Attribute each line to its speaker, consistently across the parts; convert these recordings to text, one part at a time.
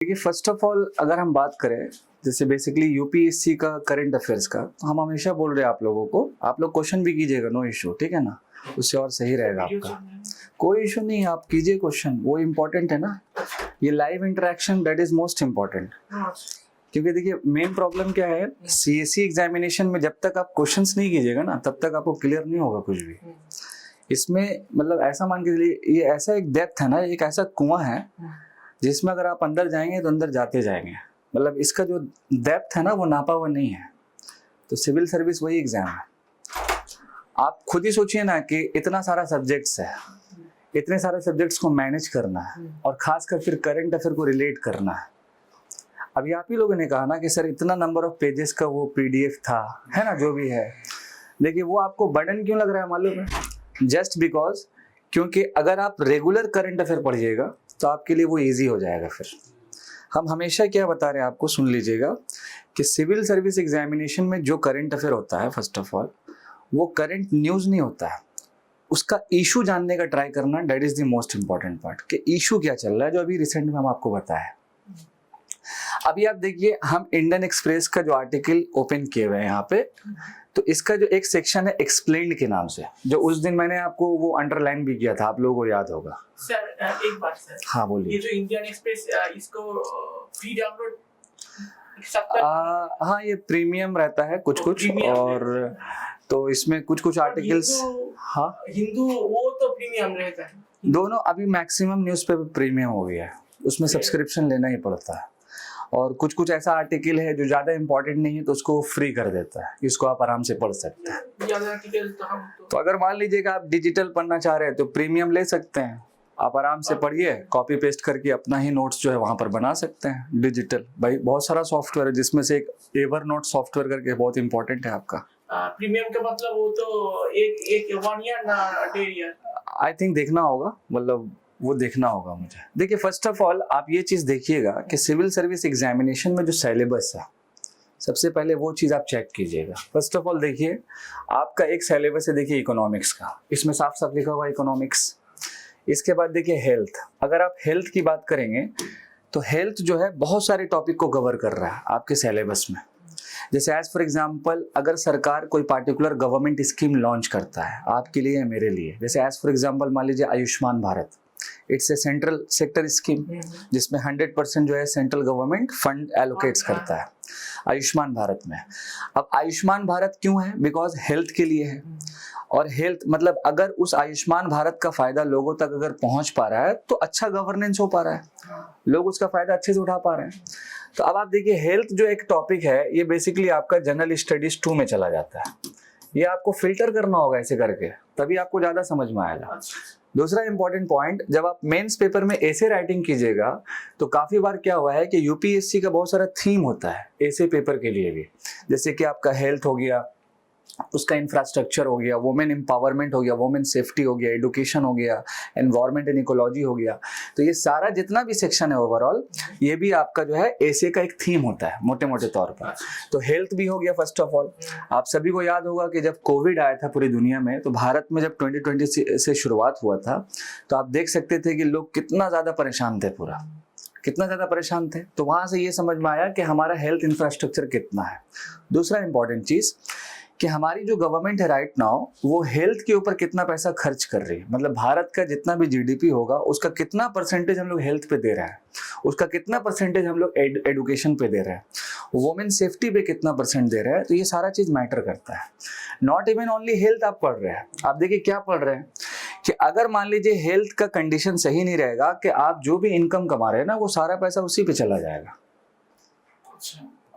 Speaker 1: देखिए, first of all अगर हम बात करें जैसे बेसिकली यूपीएससी का करंट अफेयर्स का, तो हम हमेशा बोल रहे हैं आप लोगों को, आप लोग क्वेश्चन भी कीजिएगा, नो इशू, ठीक है ना। उससे और सही रहेगा आपका, कोई इशू नहीं है, आप कीजिए क्वेश्चन, वो इम्पोर्टेंट है ना। ये live interaction that is most important. क्योंकि देखिए मेन प्रॉब्लम क्या है, सीएससी एग्जामिनेशन में जब तक आप क्वेश्चंस नहीं कीजिएगा ना, तब तक आपको क्लियर नहीं होगा कुछ भी। इसमें मतलब ऐसा मान के चलिए, ये ऐसा एक डेप्थ है ना, एक ऐसा कुआं है जिसमें अगर आप अंदर जाएंगे तो अंदर जाते जाएंगे। मतलब इसका जो डेप्थ है ना, वो नापा हुआ नहीं है। तो सिविल सर्विस वही एग्जाम है। आप खुद ही सोचिए ना कि इतना सारा सब्जेक्ट्स है, इतने सारे सब्जेक्ट्स को मैनेज करना है, और खासकर फिर करंट अफेयर को रिलेट करना है। अभी आप ही लोगों ने कहा ना कि सर इतना नंबर ऑफ पेजेस का वो पीडीएफ था, है ना, जो भी है। देखिए वो आपको बर्डन क्यों लग रहा है मालूम है? जस्ट बिकॉज, क्योंकि अगर आप रेगुलर करंट अफेयर पढ़िएगा तो आपके लिए वो इजी हो जाएगा। फिर हम हमेशा क्या बता रहे हैं आपको, सुन लीजिएगा कि सिविल सर्विस एग्जामिनेशन में जो करंट अफेयर होता है, फर्स्ट ऑफ ऑल वो करंट न्यूज़ नहीं होता है, उसका इशू जानने का ट्राई करना, that is the most important part. कि इशू क्या चल रहा है, जो अभी रिसेंट में हम आपको बताया। अभी आप देखिए, हम इंडियन एक्सप्रेस का जो आर्टिकल ओपन किए हुए हैं यहाँ पे, तो इसका जो एक सेक्शन है एक्सप्लेन्ड के नाम से, जो उस दिन मैंने आपको वो अंडरलाइन भी किया था, आप लोगों को याद होगा।
Speaker 2: सर एक बात सर,
Speaker 1: हाँ बोलिए।
Speaker 2: ये जो इंडियन एक्सप्रेस इसको फ्री डाउनलोड
Speaker 1: हाँ, ये प्रीमियम रहता है कुछ कुछ, और तो इसमें कुछ कुछ आर्टिकल्स, हाँ
Speaker 2: हिंदू वो तो प्रीमियम रहता है।
Speaker 1: दोनों अभी मैक्सिमम न्यूज़पेपर प्रीमियम हो गया है, उसमें सब्सक्रिप्शन लेना ही पड़ता है। और कुछ कुछ ऐसा आर्टिकल है जो ज़्यादा इंपॉर्टेंट नहीं है, तो उसको फ्री कर देता है, इसको आप आराम से पढ़ सकते हैं।
Speaker 2: ज़्यादा आर्टिकल तो
Speaker 1: अगर मान लीजिएगा आप डिजिटल पढ़ना चाह रहे हैं तो प्रीमियम ले सकते हैं, आप आराम से पढ़िए, कॉपी पेस्ट करके अपना ही नोट्स जो है वहाँ पर बना सकते हैं डिजिटल। भाई बहुत सारा सॉफ्टवेयर है, जिसमें से एक एवर नोट सॉफ्टवेयर करके बहुत इंपॉर्टेंट है आपका।
Speaker 2: प्रीमियम का मतलब वो तो एक 1 ईयर ना 1.5 ईयर,
Speaker 1: आई थिंक देखना होगा, मतलब वो देखना होगा मुझे। देखिए फर्स्ट ऑफ ऑल आप ये चीज़ देखिएगा कि सिविल सर्विस एग्जामिनेशन में जो सिलेबस है, सबसे पहले वो चीज़ आप चेक कीजिएगा। फर्स्ट ऑफ ऑल देखिए, आपका एक सिलेबस है, देखिए इकोनॉमिक्स का, इसमें साफ साफ लिखा हुआ इकोनॉमिक्स। इसके बाद देखिए हेल्थ, अगर आप हेल्थ की बात करेंगे तो हेल्थ जो है बहुत सारे टॉपिक को कवर कर रहा है आपके सिलेबस में। जैसे एज फॉर एग्जांपल, अगर सरकार कोई पार्टिकुलर गवर्नमेंट स्कीम लॉन्च करता है आपके लिए या मेरे लिए, जैसे एज फॉर एग्जांपल मान लीजिए Ayushman Bharat, it's a central sector scheme, जिसमें 100% जो है सेंट्रल गवर्नमेंट फंड एलोकेट्स करता है आयुष्मान भारत में। अब आयुष्मान भारत क्यों है? बिकॉज हेल्थ के लिए है। और हेल्थ मतलब अगर उस आयुष्मान भारत का फायदा लोगों तक अगर पहुंच पा रहा है तो अच्छा गवर्नेंस हो पा रहा है, लोग उसका फायदा अच्छे से उठा पा रहे हैं। तो अब आप देखिए, हेल्थ जो एक टॉपिक है, ये बेसिकली आपका जनरल स्टडीज 2 में चला जाता है। ये आपको फिल्टर करना होगा ऐसे करके, तभी आपको ज्यादा समझ में आएगा। दूसरा इंपॉर्टेंट पॉइंट, जब आप मेंस पेपर में ऐसे राइटिंग कीजिएगा तो काफी बार क्या हुआ है कि यूपीएससी का बहुत सारा थीम होता है ऐसे पेपर के लिए भी, जैसे कि आपका हेल्थ हो गया, उसका इंफ्रास्ट्रक्चर हो गया, वुमेन एम्पावरमेंट हो गया, वुमेन सेफ्टी हो गया, एडुकेशन हो गया, एनवायरमेंट एंड इकोलॉजी हो गया। तो ये सारा जितना भी सेक्शन है ओवरऑल, ये भी आपका जो है एसे का एक थीम होता है मोटे मोटे तौर पर। तो हेल्थ भी हो गया फर्स्ट ऑफ ऑल। आप सभी को याद होगा कि जब कोविड आया था पूरी दुनिया में, तो भारत में जब 2020 से शुरुआत हुआ था, तो आप देख सकते थे कि लोग कितना ज़्यादा परेशान थे, पूरा कितना ज़्यादा परेशान थे। तो वहाँ से ये समझ में आया कि हमारा हेल्थ इंफ्रास्ट्रक्चर कितना है। दूसरा इंपॉर्टेंट चीज़ कि हमारी जो गवर्नमेंट है राइट नाउ, वो हेल्थ के ऊपर कितना पैसा खर्च कर रही है। मतलब भारत का जितना भी जीडीपी होगा, उसका कितना परसेंटेज हम लोग हेल्थ पे दे रहे हैं, उसका कितना परसेंटेज हम लोग एडुकेशन पे दे रहे हैं, वुमेन सेफ्टी पे कितना परसेंट दे रहे हैं। तो ये सारा चीज़ मैटर करता है। नॉट इवन ओनली हेल्थ आप पढ़ रहे हैं, आप देखिए क्या पढ़ रहे हैं कि अगर मान लीजिए हेल्थ का कंडीशन सही नहीं रहेगा, कि आप जो भी इनकम कमा रहे हैं ना, वो सारा पैसा उसी पे चला जाएगा,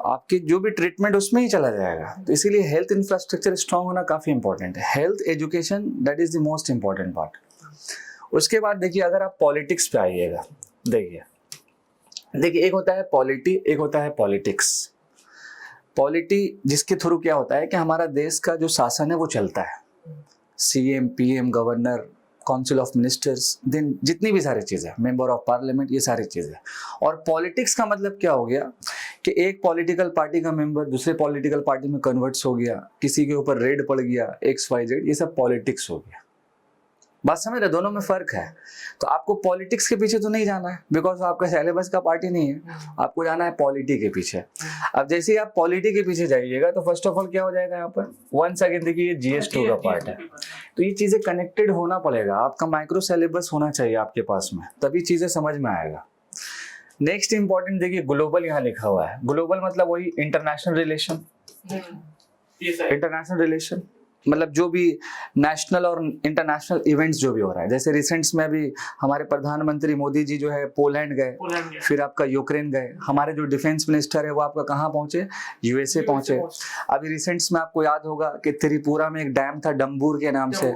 Speaker 1: आपकी जो भी ट्रीटमेंट उसमें ही चला जाएगा। तो इसीलिए हेल्थ इंफ्रास्ट्रक्चर स्ट्रांग होना काफ़ी इंपॉर्टेंट है। Health education that is the most important part. उसके बाद देखिए, अगर आप पॉलिटिक्स पे आइएगा, देखिए एक होता है पॉलिटी, एक होता है पॉलिटिक्स। पॉलिटी जिसके थ्रू क्या होता है कि हमारा देश का जो शासन है वो चलता है, CM, PM, governor, council of ministers, दिन जितनी भी सारी चीज़ें, मेंबर ऑफ पार्लियामेंट, ये सारी चीज़ें। और पॉलिटिक्स का मतलब क्या हो गया कि एक पॉलिटिकल पार्टी का मेंबर दूसरे पॉलिटिकल पार्टी में कन्वर्ट्स हो गया, किसी के ऊपर रेड पड़ गया, XYZ, ये सब पॉलिटिक्स हो गया। बात समझ रहे, दोनों में फर्क है। तो आपको पॉलिटिक्स के पीछे तो नहीं जाना है, बिकॉज आपका सिलेबस का पार्ट ही नहीं है, आपको जाना है पॉलिटी के पीछे। अब जैसे ही आप पॉलिटी के पीछे जाइएगा तो फर्स्ट ऑफ ऑल क्या हो जाएगा यहाँ पर, वंस अगेन देखिए ये GS2 का पार्ट है, तो ये चीजें कनेक्टेड होना पड़ेगा, आपका माइक्रो सिलेबस होना चाहिए आपके पास में, तभी चीजें समझ में आएगा। नेक्स्ट इंपॉर्टेंट देखिए ग्लोबल यहाँ लिखा हुआ है, ग्लोबल मतलब वही इंटरनेशनल रिलेशन, इंटरनेशनल रिलेशन मतलब जो भी नेशनल और इंटरनेशनल इवेंट्स जो भी हो रहा है। जैसे रिसेंट्स में अभी हमारे प्रधानमंत्री मोदी जी जो है पोलैंड गए, फिर आपका यूक्रेन गए, हमारे जो डिफेंस मिनिस्टर है वो आपका कहाँ पहुंचे, USA पहुंचे। अभी रिसेंट्स में आपको याद होगा कि त्रिपुरा में एक डैम था डम्बूर के नाम से,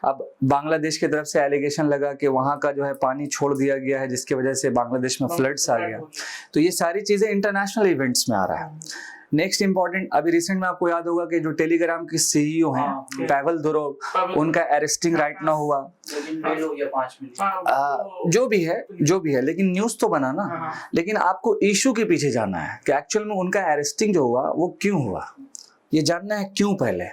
Speaker 1: अब बांग्लादेश की तरफ से एलिगेशन लगा कि वहाँ का जो है पानी छोड़ दिया गया है, जिसकी वजह से बांग्लादेश में फ्लड्स आ गया। तो ये सारी चीजें इंटरनेशनल इवेंट्स में आ रहा है। नेक्स्ट इंपॉर्टेंट, अभी रिसेंट में आपको याद होगा कि जो टेलीग्राम के CEO हैं पावेल दुरोव, उनका अरेस्टिंग राइट ना हुआ, जो भी है, लेकिन न्यूज तो बना ना। लेकिन आपको इशू के पीछे जाना है कि एक्चुअल में उनका अरेस्टिंग जो हुआ वो क्यों हुआ, ये जानना है क्यों पहले।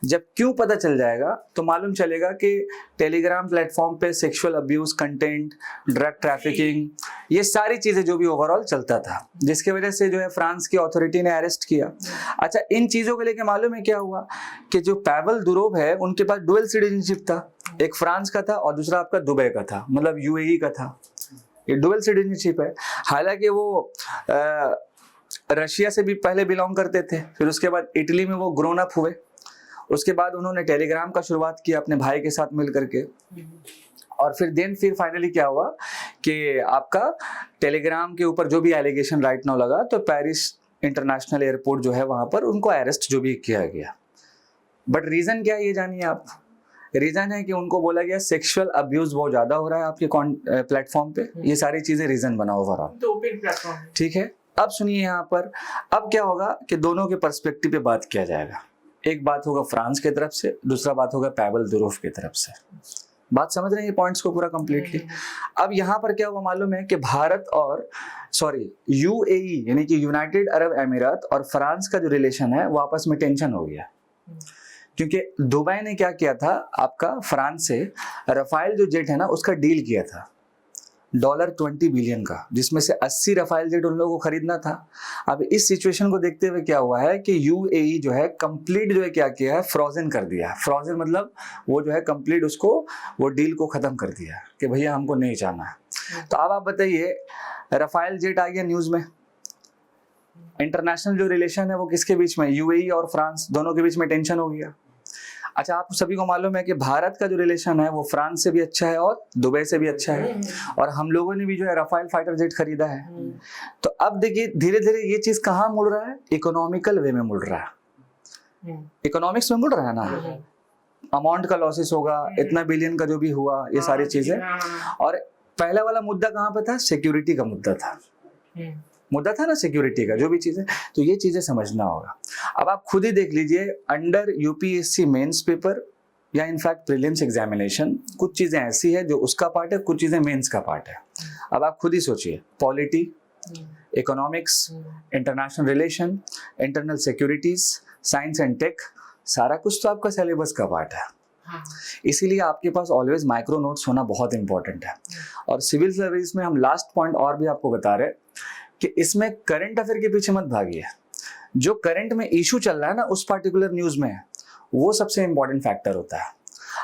Speaker 1: जब क्यों पता चल जाएगा तो मालूम चलेगा कि टेलीग्राम प्लेटफॉर्म पे sexual abuse content, drug trafficking, ये सारी चीजें जो भी ओवरऑल चलता था, जिसकी वजह से जो है फ्रांस की अथॉरिटी ने अरेस्ट किया। अच्छा, इन चीजों को लेके मालूम है क्या हुआ कि जो पावेल दुरोव है उनके पास डुअल सिटीजनशिप था, एक फ्रांस का था और दूसरा आपका दुबई का था, मतलब UAE का था। ये डुअल सिटीजनशिप है। हालांकि वो रशिया से भी पहले बिलोंग करते थे, फिर उसके बाद इटली में वो ग्रोन अप हुए, उसके बाद उन्होंने टेलीग्राम का शुरुआत किया अपने भाई के साथ मिल करके, और फिर फाइनली क्या हुआ कि आपका टेलीग्राम के ऊपर जो भी एलिगेशन राइट नाउ लगा तो पेरिस इंटरनेशनल एयरपोर्ट जो है वहां पर उनको अरेस्ट जो भी किया गया। बट रीजन क्या है ये जानिए आप। रीजन है कि उनको बोला गया सेक्सुअल अब्यूज बहुत ज्यादा हो रहा है आपके प्लेटफॉर्म पे, ये सारी चीजें रीजन बना ओवरऑल। ठीक है, अब सुनिए यहाँ पर, अब क्या होगा कि दोनों के पर्सपेक्टिव पे बात किया जाएगा। एक बात होगा फ्रांस की तरफ से, दूसरा बात होगा पावेल दुरोव की तरफ से। बात समझ रहे हैं ये पॉइंट्स को पूरा कंप्लीटली। अब यहाँ पर क्या हुआ मालूम है कि भारत और UAE यानी कि यूनाइटेड अरब अमीरात और फ्रांस का जो रिलेशन है वो आपस में टेंशन हो गया, क्योंकि दुबई ने क्या किया था, आपका फ्रांस से रफाइल जो जेट है ना उसका डील किया था $20 बिलियन का, जिसमें से 80 रफाइल जेट उन लोगों को खरीदना था। अब इस सिचुएशन को देखते हुए क्या हुआ है कि UAE जो है कंप्लीट जो है क्या किया है, फ्रोजन कर दिया। फ्रोजन मतलब वो जो है कंप्लीट उसको वो डील को खत्म कर दिया कि भैया हमको नहीं चाहना है। तो अब आप बताइए, रफाइल जेट आ गया न्यूज में, इंटरनेशनल जो रिलेशन है वो किसके बीच में, UAE और फ्रांस दोनों के बीच में टेंशन हो गया। अच्छा, आप सभी को मालूम है कि भारत का जो रिलेशन है वो फ्रांस से भी अच्छा है और दुबई से भी अच्छा है, और हम लोगों ने भी जो है रफाइल फाइटर जेट खरीदा है। तो अब देखिए धीरे धीरे ये चीज कहाँ मुड़ रहा है, इकोनॉमिकल वे में मुड़ रहा है, इकोनॉमिक्स में मुड़ रहा है ना। अमाउंट का लॉसेस होगा, इतना बिलियन का जो भी हुआ, ये सारी चीजें। और पहला वाला मुद्दा कहाँ पे था, सिक्योरिटी का मुद्दा था ना, सिक्योरिटी का जो भी चीजें। तो ये चीजें समझना होगा। अब आप खुद ही देख लीजिए, अंडर UPSC मेंस पेपर या इनफैक्ट प्रीलिम्स एग्जामिनेशन कुछ चीजें ऐसी है जो उसका पार्ट है, कुछ चीजें मेंस का पार्ट है। अब आप खुद ही सोचिए, polity, economics, international relation, internal securities, science and tech, सारा कुछ तो आपका सिलेबस का पार्ट है। इसीलिए आपके पास ऑलवेज माइक्रो नोट्स होना बहुत इंपॉर्टेंट है। और सिविल सर्विस में हम लास्ट पॉइंट और भी आपको बता रहे कि इसमें करंट अफेयर के पीछे मत भागिए। जो करंट में इशू चल रहा है ना उस पार्टिकुलर न्यूज में, वो सबसे इंपॉर्टेंट फैक्टर होता है।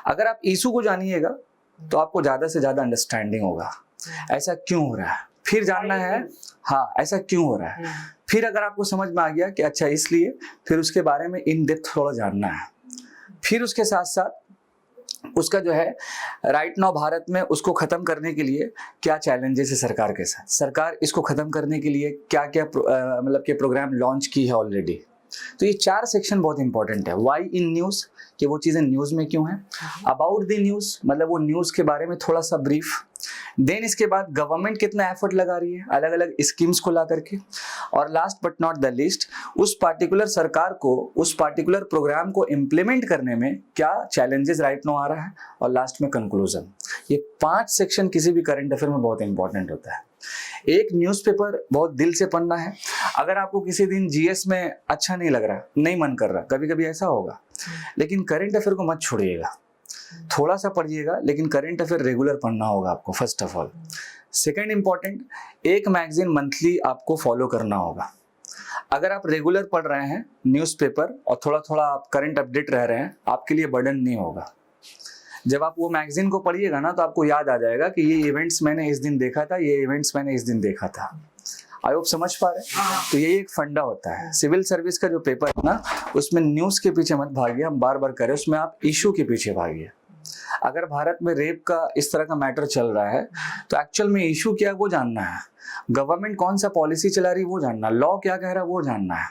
Speaker 1: अगर आप इशू को जानिएगा तो आपको ज्यादा से ज्यादा अंडरस्टैंडिंग होगा, ऐसा क्यों हो रहा है, फिर जानना है हाँ ऐसा क्यों हो रहा है। फिर अगर आपको समझ में आ गया कि अच्छा इसलिए, फिर उसके बारे में इन डेप्थ थोड़ा जानना है। फिर उसके साथ साथ उसका जो है राइट नाउ भारत में उसको खत्म करने के लिए क्या चैलेंजेस है सरकार के साथ, सरकार इसको खत्म करने के लिए क्या क्या मतलब के प्रोग्राम लॉन्च की है ऑलरेडी। तो ये 4 सेक्शन बहुत इंपॉर्टेंट है। वाई इन न्यूज, कि वो चीजें न्यूज में क्यों है, अबाउट द न्यूज मतलब वो न्यूज के बारे में थोड़ा सा ब्रीफ, देन इसके बाद गवर्नमेंट कितना एफर्ट लगा रही है अलग अलग स्कीम्स को ला करके, और last but not the least उस पार्टिकुलर सरकार को उस पार्टिकुलर प्रोग्राम को इम्प्लीमेंट करने में क्या चैलेंजेस राइट नाउ आ रहा है, और लास्ट में कंक्लूजन। ये 5 सेक्शन किसी भी करंट अफेयर में बहुत इंपॉर्टेंट होता है। एक न्यूज़पेपर बहुत दिल से पढ़ना है। अगर आपको किसी दिन GS में अच्छा नहीं लग रहा, नहीं मन कर रहा, कभी कभी ऐसा होगा, लेकिन करंट अफेयर को मत छोड़िएगा। थोड़ा सा पढ़िएगा, लेकिन करंट अफेयर रेगुलर पढ़ना होगा आपको first of all. Second important, एक मैगजीन मंथली आपको फॉलो करना होगा। अगर आप रेगुलर पढ़ रहे हैं न्यूज़पेपर और थोड़ा थोड़ा आप करंट अपडेट रह रहे हैं, आपके लिए बर्डन नहीं होगा। जब आप वो मैगजीन को पढ़िएगा ना, तो आपको याद आ जाएगा कि ये इवेंट्स मैंने इस दिन देखा था, ये इवेंट्स मैंने इस दिन देखा था। आई होप समझ पा रहे हैं। तो यही एक फंडा होता है सिविल सर्विस का जो पेपर है ना, उसमें न्यूज़ के पीछे मत भागिए, हम बार बार करें, उसमें आप इशू के पीछे भागिए। अगर भारत में रेप का इस तरह का मैटर चल रहा है, तो एक्चुअल में इशू क्या है वो जानना है, गवर्नमेंट कौन सा पॉलिसी चला रही है वो जानना है, लॉ क्या कह रहा है वो जानना है,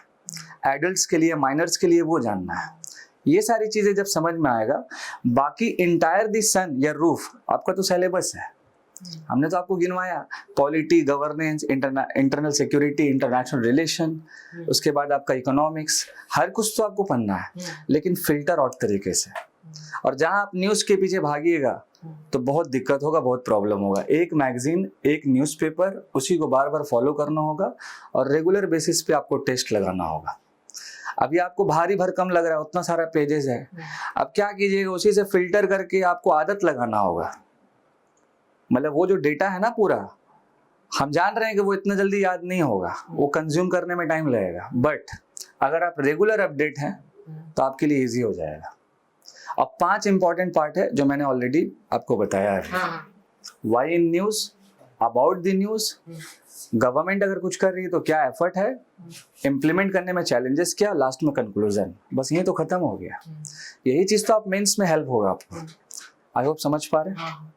Speaker 1: एडल्ट्स के लिए माइनर्स के लिए वो जानना है। ये सारी चीजें जब समझ में आएगा, बाकी इंटायर द सन या रूफ आपका तो सिलेबस है। हमने तो आपको गिनवाया, polity, governance, internal security, international relation, उसके बाद आपका इकोनॉमिक्स, हर कुछ तो आपको पढ़ना है, लेकिन फिल्टर आउट तरीके से। और जहां आप न्यूज़ के पीछे भागिएगा तो बहुत दिक्कत होगा, बहुत प्रॉब्लम होगा। एक मैगजीन, एक न्यूज़पेपर, उसी को बार बार फॉलो करना होगा और रेगुलर बेसिस पे आपको टेस्ट लगाना होगा। अभी आपको भारी भरकम लग रहा है, उतना सारा पेजेस है, अब क्या कीजिएगा, उसी से फिल्टर करके आपको आदत लगाना होगा। मतलब वो जो डेटा है ना पूरा, हम जान रहे हैं कि वो इतना जल्दी याद नहीं होगा, वो कंज्यूम करने में टाइम लगेगा, बट अगर आप रेगुलर अपडेट हैं तो आपके लिए इजी हो जाएगा। अब 5 इंपॉर्टेंट पार्ट है जो मैंने ऑलरेडी आपको बताया है। Why in news, about the news, government अगर कुछ कर रही है तो क्या एफर्ट है, इम्प्लीमेंट करने में चैलेंजेस क्या, लास्ट में कंक्लूजन, बस ये तो खत्म हो गया। यही चीज तो आप मेंस में हेल्प होगा आपको। आई होप समझ पा रहे हैं।